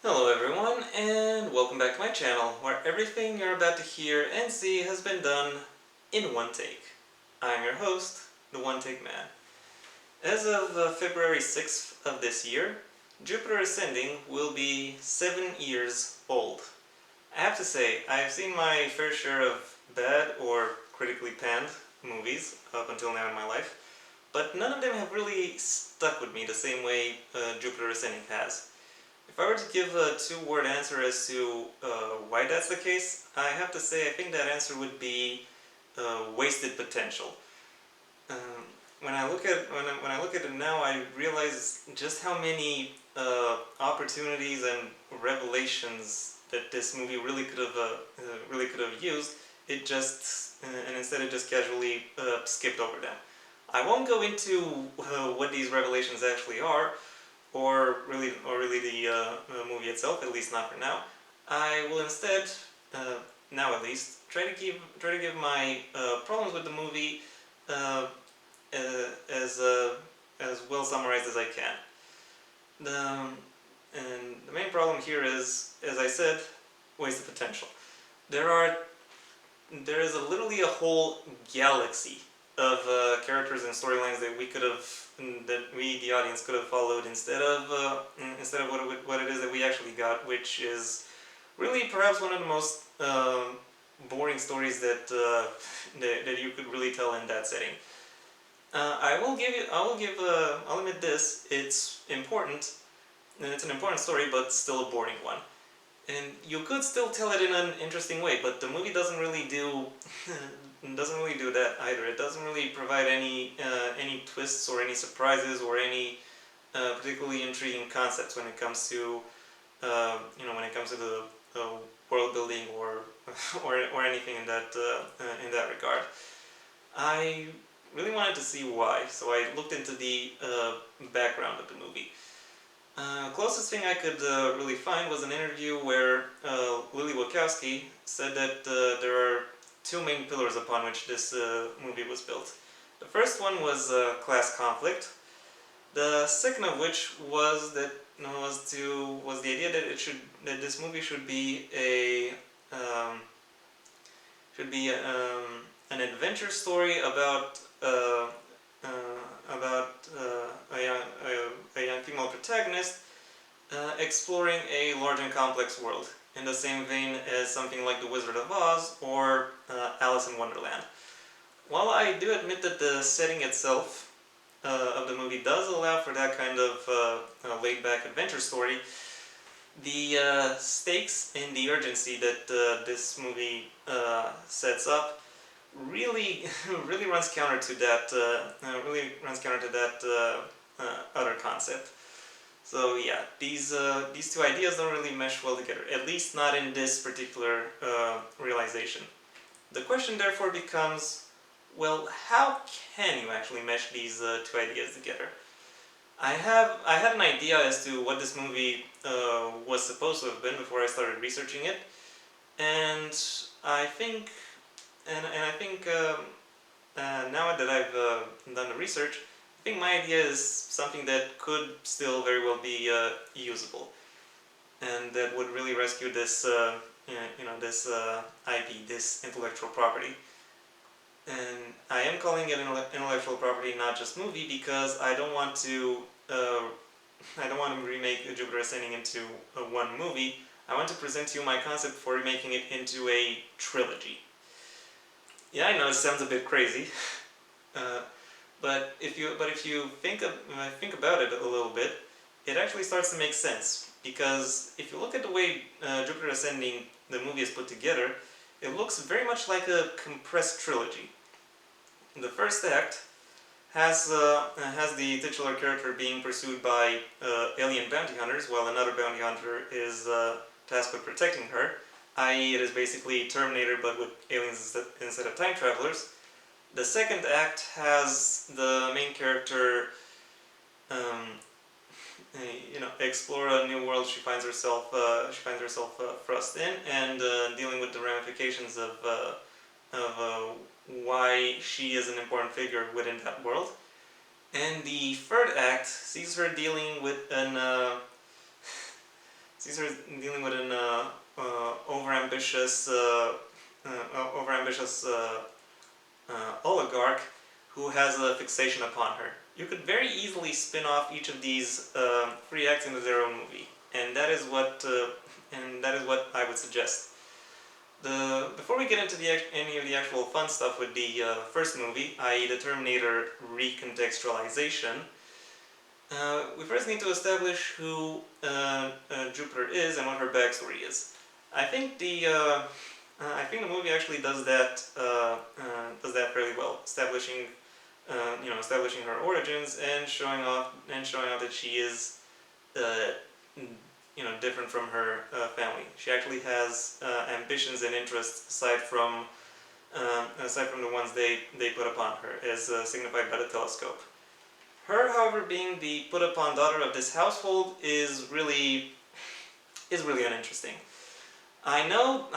Hello everyone, and welcome back to my channel, where everything you're about to hear and see has been done in one take. I'm your host, the One Take Man. As of February 6th of this year, Jupiter Ascending will be 7 years old. I have to say, I've seen my fair share of bad or critically panned movies up until now in my life, but none of them have really stuck with me the same way Jupiter Ascending has. If I were to give a two-word answer as to why that's the case, I have to say I think that answer would be wasted potential. Um, when I look at it now, I realize just how many opportunities and revelations that this movie really could have used. It just and instead it just casually skipped over them. I won't go into what these revelations actually are, or really the movie itself, at least not for now. I will instead, now at least, try to give my problems with the movie uh, uh, as uh, as well summarized as I can. The and the main problem here is, as I said, wasted potential. There are there is literally a whole galaxy of characters and storylines that that we, the audience, could have followed instead of what it is that we actually got, which is really perhaps one of the most boring stories that you could really tell in that setting. I'll admit this. It's important, and it's an important story, but still a boring one. And you could still tell it in an interesting way, but the movie doesn't really do doesn't really do that either. It doesn't really provide any twists or any surprises or any particularly intriguing concepts when it comes to when it comes to the world building or or anything in that regard. I really wanted to see why, so I looked into the background of the movie. Closest thing I could really find was an interview where Lily Wachowski said that there are two main pillars upon which this movie was built. The first one was class conflict. The second of which was was the idea that this movie should be an adventure story about a young female protagonist exploring a large and complex world, in the same vein as something like The Wizard of Oz or Alice in Wonderland. While I do admit that the setting itself of the movie does allow for that kind of laid-back adventure story, the stakes and the urgency that this movie sets up really really runs counter to that other concept. So yeah, these two ideas don't really mesh well together, at least not in this particular realization. The question therefore becomes, well, how can you actually mesh these two ideas together? I had an idea as to what this movie was supposed to have been before I started researching it, and I think I think now that I've done the research, I think my idea is something that could still very well be usable, and that would really rescue this this IP, this intellectual property. And I am calling it intellectual property, not just movie, because I don't want to remake Jupiter Ascending into one movie. I want to present to you my concept for remaking it into a trilogy. Yeah, I know it sounds a bit crazy, uh, but if you think about it a little bit, it actually starts to make sense. Because if you look at the way Jupiter Ascending, the movie, is put together, it looks very much like a compressed trilogy. The first act has the titular character being pursued by alien bounty hunters, while another bounty hunter is tasked with protecting her. I.e., it is basically Terminator, but with aliens instead of time travelers. The second act has the main character, um, explore a new world she finds herself thrust in, and dealing with the ramifications of why she is an important figure within that world. And the third act sees her dealing with sees her dealing with an overambitious, overambitious oligarch who has a fixation upon her. You could very easily spin off each of these three acts into their own movie, and that is what I would suggest. Before we get into any of the actual fun stuff with the first movie, i.e. the Terminator recontextualization, we first need to establish who Jupiter is and what her backstory is. I think the movie actually does that fairly well, establishing her origins and showing off that she is different from her family. She actually has ambitions and interests aside from the ones they put upon her, as signified by the telescope. Her, however, being the put upon daughter of this household is really uninteresting. I know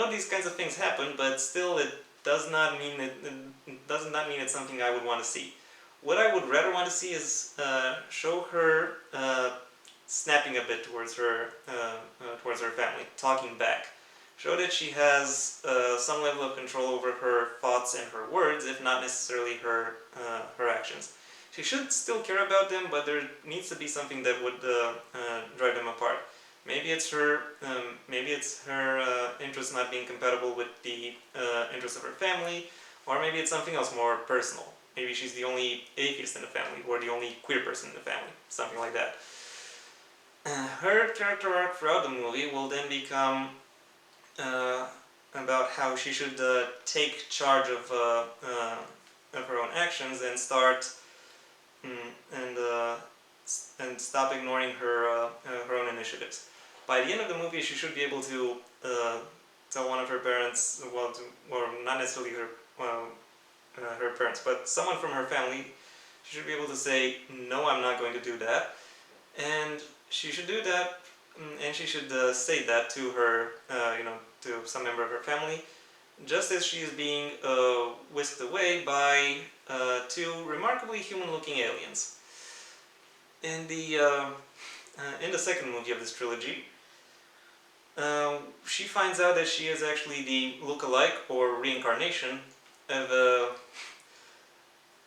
these kinds of things happen, but still it does not mean it's something I would want to see. What I would rather want to see is show her snapping a bit towards her family, talking back. Show that she has some level of control over her thoughts and her words, if not necessarily her actions. She should still care about them, but there needs to be something that would drive them apart. Maybe it's her interests not being compatible with the interests of her family, or maybe it's something else more personal. Maybe she's the only atheist in the family, or the only queer person in the family, something like that. Her character arc throughout the movie will then become about how she should take charge of her own actions and start and stop ignoring her own initiatives. By the end of the movie, she should be able to tell one of her parents, or not necessarily her parents, but someone from her family. She should be able to say, "No, I'm not going to do that," and she should do that, and she should say that to her, to some member of her family, just as she is being whisked away by two remarkably human-looking aliens. In the second movie of this trilogy, she finds out that she is actually the look-alike or reincarnation of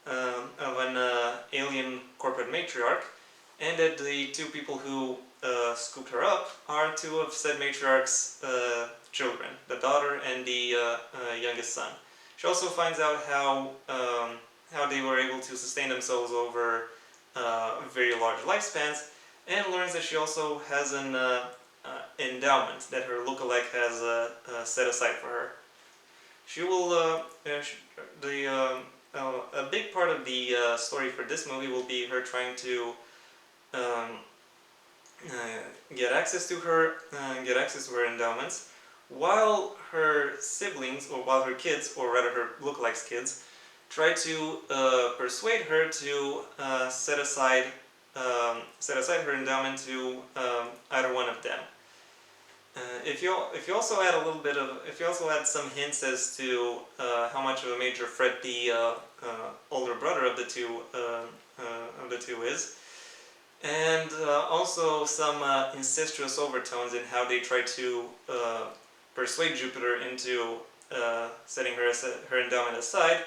an alien corporate matriarch, and that the two people who scooped her up are two of said matriarch's children, the daughter and the youngest son. She also finds out how they were able to sustain themselves over very large lifespans, and learns that she also has an endowment that her lookalike has set aside for her. She will a big part of the story for this movie will be her trying to get access to her endowments, while her siblings, or while her kids, or rather her lookalikes' kids, try to persuade her to set aside her endowment to either one of them. If you also add some hints as to how much of a major threat the older brother of the two is, and also some incestuous overtones in how they try to persuade Jupiter into setting her endowment aside,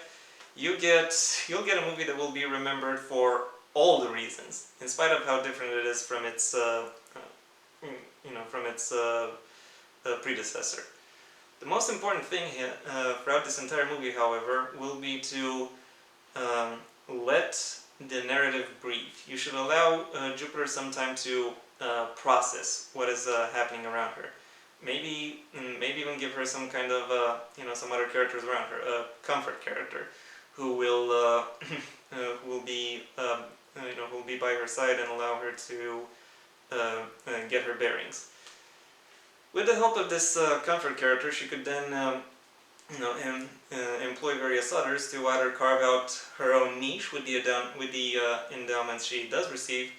you'll get a movie that will be remembered for all the reasons, in spite of how different it is from its predecessor. The most important thing here, throughout this entire movie, however, will be to let the narrative breathe. You should allow Jupiter some time to process what is happening around her. Maybe even give her some kind of some other characters around her, a comfort character, who will be by her side and allow her to get her bearings. With the help of this comfort character, she could then employ various others to either carve out her own niche with the endowments she does receive,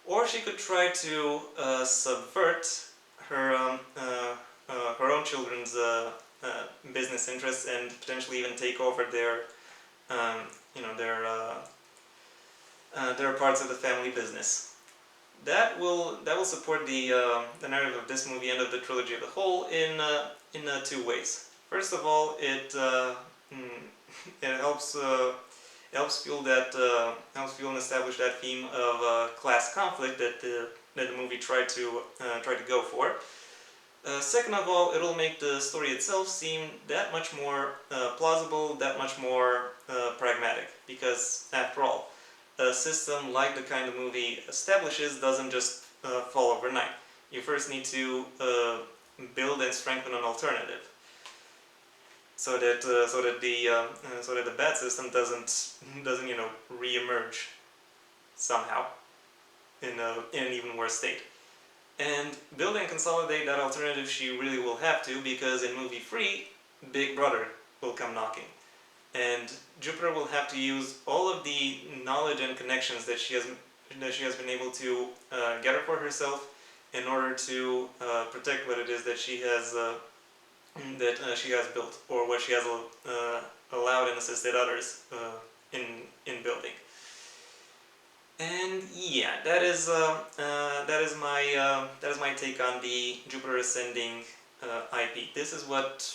or she could try to subvert her own children's business interests and potentially even take over their parts of the family business. that will support the narrative of this movie and of the trilogy of the whole in two ways. First of all, it helps fuel and establish that theme of class conflict that the movie tried to go for. Second of all, it'll make the story itself seem that much more plausible, that much more pragmatic, because after all, a system like the kind the movie establishes doesn't just fall overnight. You first need to build and strengthen an alternative, so that the bad system doesn't reemerge somehow in an even worse state. And build and consolidate that alternative she really will have to, because in movie 3, Big Brother will come knocking. And Jupiter will have to use all of the knowledge and connections that she has been able to gather for herself in order to protect what it is that she has built, or what she has allowed and assisted others in building. And yeah, that is my take on the Jupiter Ascending IP. This is what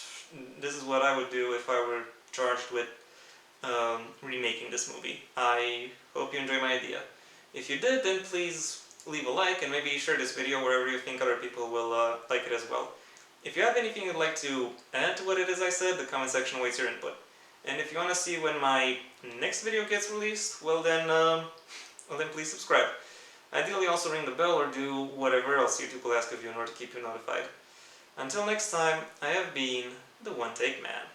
I would do if I were charged with remaking this movie. I hope you enjoyed my idea. If you did, then please leave a like and maybe share this video wherever you think other people will like it as well. If you have anything you'd like to add to what it is I said, the comment section awaits your input. And if you want to see when my next video gets released, well then please subscribe. Ideally also ring the bell or do whatever else YouTube will ask of you in order to keep you notified. Until next time, I have been the One Take Man.